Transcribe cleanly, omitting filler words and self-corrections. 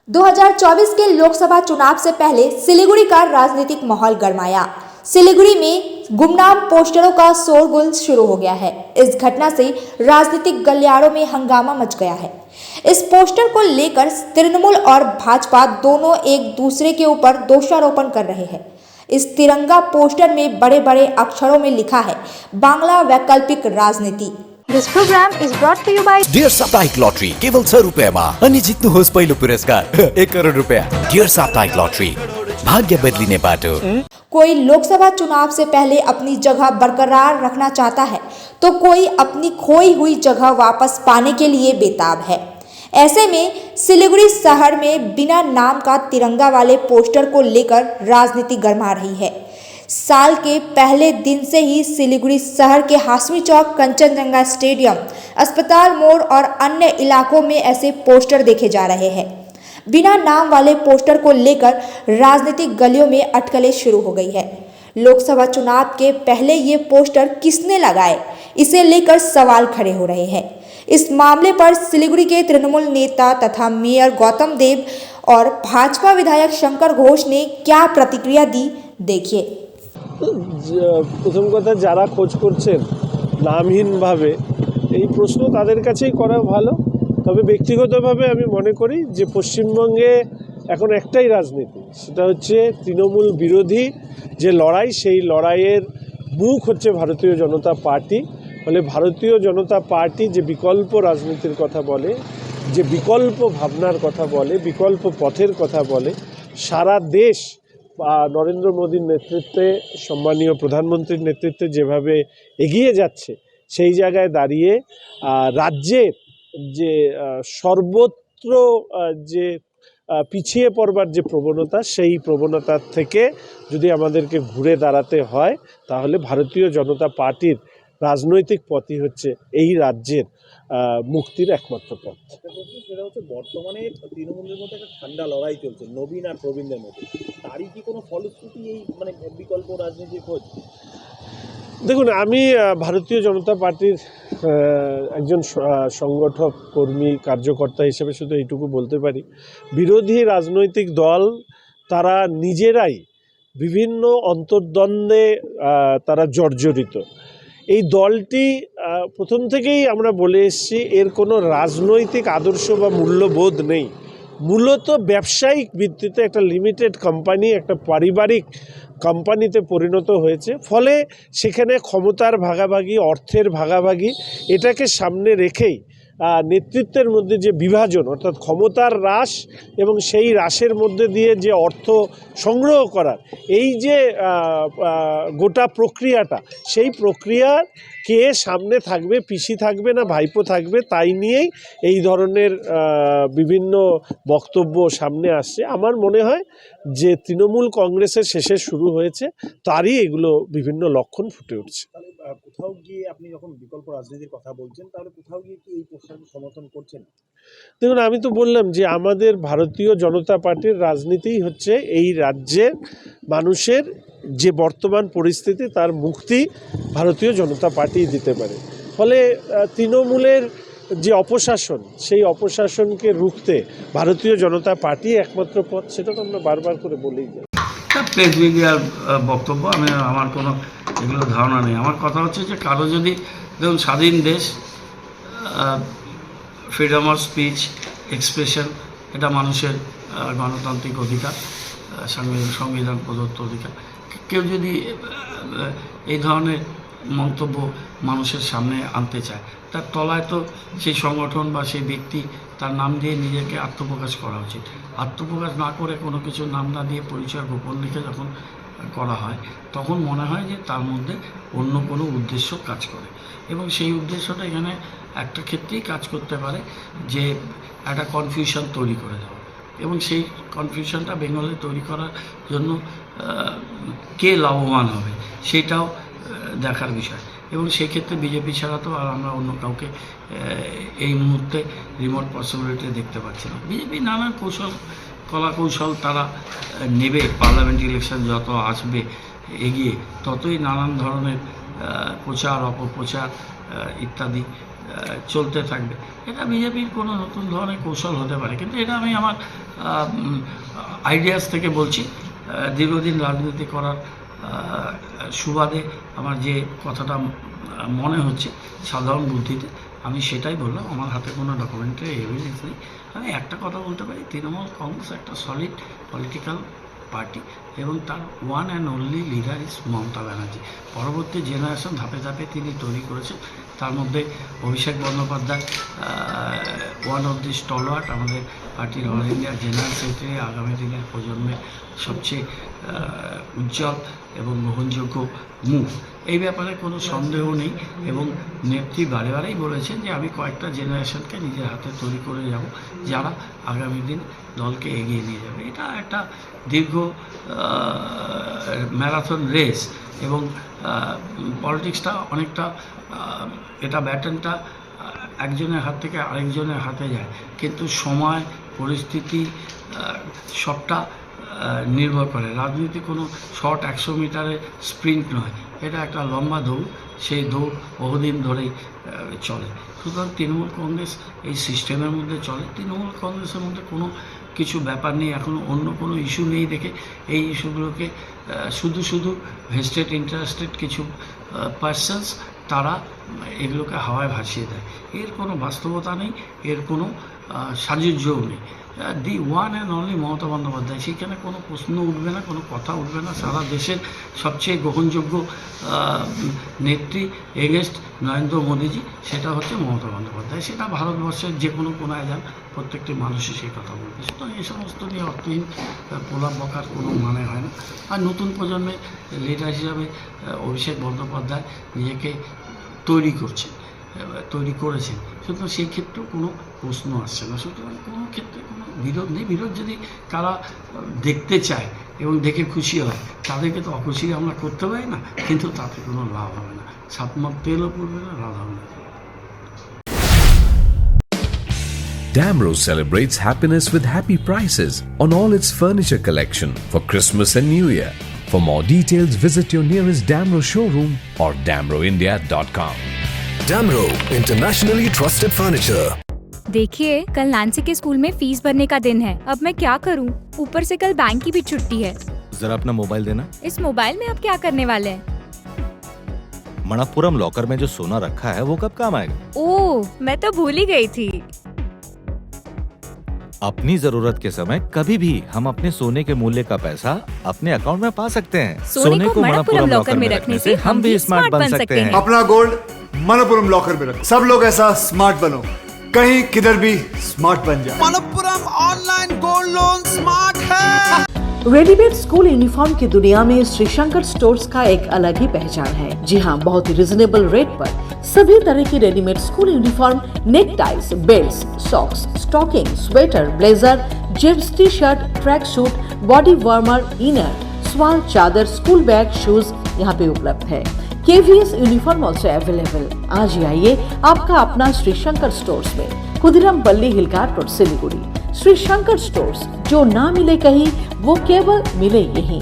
2024 के लोकसभा चुनाव से पहले सिलीगुड़ी का राजनीतिक माहौल गरमाया। सिलीगुड़ी में गुमनाम पोस्टरों का शोरगुल शुरू हो गया है। इस घटना से राजनीतिक गलियारों में हंगामा मच गया है। इस पोस्टर को लेकर तृणमूल और भाजपा दोनों एक दूसरे के ऊपर दोषारोपण कर रहे हैं। इस तिरंगा पोस्टर में बड़े बड़े अक्षरों में लिखा है, बांग्ला वैकल्पिक राजनीति। This program is brought to you by Dear साप्ताहिक लॉटरी केवल 100 रुपयामा अनि जित्नुहोस् पहिलो पुरस्कार 1 करोड रुपया। डियर साप्ताहिक लॉटरी, भाग्य बदलिने बाटो। कोई लोकसभा चुनाव से पहले अपनी जगह बरकरार रखना चाहता है तो कोई अपनी खोई हुई जगह वापस पाने के लिए बेताब है। ऐसे में सिलीगुड़ी शहर में बिना नाम का तिरंगा वाले पोस्टर को लेकर राजनीति गरमा रही है। साल के पहले दिन से ही सिलीगुड़ी शहर के हाशमी चौक, कंचनजंगा स्टेडियम, अस्पताल मोड़ और अन्य इलाकों में ऐसे पोस्टर देखे जा रहे हैं। बिना नाम वाले पोस्टर को लेकर राजनीतिक गलियों में अटकलें शुरू हो गई है। लोकसभा चुनाव के पहले ये पोस्टर किसने लगाए, इसे लेकर सवाल खड़े हो रहे हैं। इस मामले पर सिलीगुड़ी के तृणमूल नेता तथा मेयर गौतम देव और भाजपा विधायक शंकर घोष ने क्या प्रतिक्रिया दी, देखिए। প্রথম কথা, যারা খোঁজ করছেন নামহীনভাবে, এই প্রশ্ন তাদের কাছেই করা ভালো। তবে ব্যক্তিগতভাবে আমি মনে করি যে পশ্চিমবঙ্গে এখন একটাই রাজনীতি, সেটা হচ্ছে তৃণমূল বিরোধী যে লড়াই, সেই লড়াইয়ের মুখ হচ্ছে ভারতীয় জনতা পার্টি। ফলে ভারতীয় জনতা পার্টি যে বিকল্প রাজনীতির কথা বলে, যে বিকল্প ভাবনার কথা বলে, বিকল্প পথের কথা বলে, সারা দেশ নরেন্দ্র মোদীর নেতৃত্বে, সম্মানীয় প্রধানমন্ত্রীর নেতৃত্বে যেভাবে এগিয়ে যাচ্ছে, সেই জায়গায় দাঁড়িয়ে রাজ্যের যে সর্বত্র যে পিছিয়ে পড়বার যে প্রবণতা, সেই প্রবণতার থেকে যদি আমাদেরকে ঘুরে দাঁড়াতে হয়, তাহলে ভারতীয় জনতা পার্টির রাজনৈতিক পথই হচ্ছে এই রাজ্যের মুক্তির একমাত্র পথ। সেটা হচ্ছে বর্তমানে তৃণমূলের মধ্যে একটা ঠান্ডা লড়াই চলছে নবীন আর প্রবীণদের মধ্যে। তারই কি কোনো ফলশ্রুতি এই বিকল্প রাজনীতির খোঁজ? দেখুন, আমি ভারতীয় জনতা পার্টির একজন সংগঠক, কর্মী, কার্যকর্তা হিসেবে শুধু এইটুকু বলতে পারি, বিরোধী রাজনৈতিক দল তারা নিজেরাই বিভিন্ন অন্তর্দ্বন্দ্বে তারা জর্জরিত। এই দলটি প্রথম থেকেই আমরা বলে এসেছি, এর কোনো রাজনৈতিক আদর্শ বা মূল্যবোধ নেই। মূলত ব্যবসায়িক ভিত্তিতে একটা লিমিটেড কোম্পানি, একটা পারিবারিক কোম্পানিতে পরিণত হয়েছে। ফলে সেখানে ক্ষমতার ভাগাভাগি, অর্থের ভাগাভাগি, এটাকে সামনে রেখেই নেতৃত্বের মধ্যে যে বিভাজন, অর্থাৎ ক্ষমতার হ্রাস এবং সেই হ্রাসের মধ্যে দিয়ে যে অর্থ সংগ্রহ করার এই যে গোটা প্রক্রিয়াটা, সেই প্রক্রিয়ার কে সামনে থাকবে, পিসি থাকবে না ভাইপো থাকবে, তাই নিয়েই এই ধরনের বিভিন্ন বক্তব্য সামনে আসছে। আমার মনে হয় যে তৃণমূল কংগ্রেসের শেষে শুরু হয়েছে, তারই এগুলো বিভিন্ন লক্ষণ ফুটে উঠছে। কোথাও গিয়ে আপনি যখন বিকল্প রাজনীতির কথা বলছেন, তাহলে কোথাও গিয়ে কি এই প্রস্তাবকে সমর্থন করছেন? দেখুন, আমি তো বললাম যে আমাদের ভারতীয় জনতা পার্টির রাজনীতিই হচ্ছে এই রাজ্যের মানুষের যে বর্তমান পরিস্থিতি, তার মুক্তি ভারতীয় জনতা পার্টি দিতে পারে। ফলে তৃণমূলের যে অপশাসন, সেই অপশাসনকে রুখতে ভারতীয় জনতা পার্টি একমাত্র পথ, সেটা তো আমরা বারবার করে বলেই যাই। প্রেস মিডিয়ার বক্তব্য, আমার কোনো এগুলো ধারণা নেই। আমার কথা হচ্ছে যে কারো যদি, দেখুন, স্বাধীন দেশ, ফ্রিডম অফ স্পিচ, এক্সপ্রেশন, এটা মানুষের গণতান্ত্রিক অধিকার, সংবিধান প্রদত্ত অধিকার। কেউ যদি এই ধরনের মন্তব্য মানুষের সামনে আনতে চায়, তার তলায় তো সেই সংগঠন বা সেই ব্যক্তি তার নাম দিয়ে নিজেকে আত্মপ্রকাশ করা উচিত। আত্মপ্রকাশ না করে, কোনো কিছু নাম না দিয়ে, পরিচয় গোপন রেখে যখন করা হয়, তখন মনে হয় যে তার মধ্যে অন্য কোনো উদ্দেশ্য কাজ করে। এবং সেই উদ্দেশ্যটা এখানে একটা ক্ষেত্রেই কাজ করতে পারে, যে একটা কনফিউশন তৈরি করে দেওয়া। এবং সেই কনফিউশনটা বেঙ্গলে তৈরি করার জন্য কে লাভবান হবে, সেটাও দেখার বিষয়। এবং সেই ক্ষেত্রে বিজেপি ছাড়া তো আর আমরা অন্য কাউকে এই মুহূর্তে রিমোট পসিবিলিটি দেখতে পাচ্ছি না। বিজেপি নানান কলাকৌশল তারা নেবে। পার্লামেন্ট ইলেকশন যত আসবে এগিয়ে, ততই নানান ধরনের প্রচার, অপপ্রচার ইত্যাদি চলতে থাকবে। এটা বিজেপির কোনো নতুন ধরনের কৌশল হতে পারে, কিন্তু এটা আমি আমার আইডিয়াস থেকে বলছি। দীর্ঘদিন রাজনীতি করার সুবাদে আমার যে কথাটা মনে হচ্ছে সাধারণ বুদ্ধিতে, আমি সেটাই বললাম। আমার হাতে কোনো ডকুমেন্টারি এভিডেন্স নেই। আমি একটা কথা বলতে পারি, তৃণমূল কংগ্রেস একটা সলিড পলিটিক্যাল পার্টি এবং তার one and only leader is Mamata Banerjee. পরবর্তী জেনারেশন ধাপে ধাপে তিনি তৈরি করেছেন, তার মধ্যে Abhishek Bandyopadhyay one of the স্টলওয়ার্ট, আমাদের পার্টির অল ইন্ডিয়া জেনারেল সেক্রেটারি, আগামী দিনের প্রজন্মের সবচেয়ে উজ্জ্বল এবং গ্রহণযোগ্য মুখ। এই ব্যাপারে কোনো সন্দেহ নেই এবং নেত্রী বারে বারেই বলেছেন যে আমি কয়েকটা জেনারেশনকে নিজের হাতে তৈরি করে যাব, যারা আগামী দিন দলকে এগিয়ে নিয়ে যাবে। এটা একটা দীর্ঘ ম্যারাথন রেস এবং পলিটিক্সটা অনেকটা এটা ব্যাটনটা একজনের হাত থেকে আরেকজনের হাতে যায়, কিন্তু সময় পরিস্থিতি সবটা নির্ভর করে। রাজনীতি কোনো শর্ট 100 মিটারের স্প্রিন্ট নয়, এটা একটা লম্বা দৌড়। সেই দৌড় বহুদিন ধরেই চলে। সুতরাং তৃণমূল কংগ্রেস এই সিস্টেমের মধ্যে চলে। তৃণমূল কংগ্রেসের মধ্যে কোনো কিছু ব্যাপার নেই, এখন অন্য কোনো ইস্যু নেই দেখে এই ইস্যুগুলোকে শুধু ভেস্টেড ইন্টারেস্টেড কিছু পার্সনস তারা এগুলোকে হাওয়ায় ভাসিয়ে দেয়। এর কোনো বাস্তবতা নেই, এর কোনো সাযুজ্যও নেই। The one and only Mamata Bandyopadhyay, সেখানে কোনো প্রশ্ন উঠবে না, কোনো কথা উঠবে না। সারা দেশের সবচেয়ে গ্রহণযোগ্য নেত্রী এগেস্ট নরেন্দ্র মোদীজি, সেটা হচ্ছে মমতা বন্দ্যোপাধ্যায়। সেটা ভারতবর্ষের যে কোনো কোনায় যান, প্রত্যেকটি মানুষই সেই কথা বলবে। সুতরাং এই সমস্ত নিয়ে অর্থহীন প্রলাপ বকার কোনো মানে হয় না। আর নতুন প্রজন্মের লিডার হিসাবে অভিষেক বন্দ্যোপাধ্যায় নিজেকে তৈরি করেছেন, সুতরাং সেই ক্ষেত্রেও কোনো প্রশ্ন আসছে না। সুতরাং কোনো ক্ষেত্রে কোনো বিরোধ নেই। বিরোধ যদি তারা দেখতে চায় এবং দেখে খুশি হয়, তাদেরকে তো অখুশি আমরা করতে পারি না, কিন্তু তাতে কোনো লাভ হবে না। সাতমত তেলও পড়বে না, লাভ হবে না। Damro celebrates happiness with happy prices on all its furniture collection for Christmas and New Year. For more details, visit your nearest Damro showroom or damroindia.com. Damro, internationally trusted furniture. देखिए, कल नैन्सी के school में fees भरने का दिन है। अब मैं क्या करूं? ऊपर से कल बैंक की भी छुट्टी है। जरा अपना मोबाइल देना। इस मोबाइल में आप क्या करने वाले हैं? मणप्पुरम लॉकर में जो सोना रखा है वो कब काम आएगा? ओह, मैं तो भूल ही गई थी। अपनी जरूरत के समय कभी भी हम अपने सोने के मूल्य का पैसा अपने अकाउंट में पा सकते हैं। सोने को मणप्पुरम लॉकर में रखने से हम भी स्मार्ट बन सकते हैं। अपना गोल्ड मणप्पुरम लॉकर में रख। सब लोग ऐसा स्मार्ट बनो, कहीं किधर भी स्मार्ट बन जाए। Manappuram online gold loan smart है। रेडीमेड स्कूल यूनिफॉर्म की दुनिया में श्री शंकर स्टोर्स का एक अलग ही पहचान है। जी हाँ, बहुत ही रिजनेबल रेट पर सभी तरह की readymade school uniform, neck ties, belt, socks, stocking, sweater, blazer, jeans, T shirt, track suit, body warmer, inner, स्वाल, चादर, स्कूल बैग, शूज यहाँ पे उपलब्ध है। KVS uniform also available. आज ही आइए आपका अपना श्री शंकर स्टोर्स में, खुदीराम पल्ली हिलकाट रोड, सिलीगुड़ी। श्री शंकर स्टोर्स, जो ना मिले कहीं वो केवल मिले यहीं।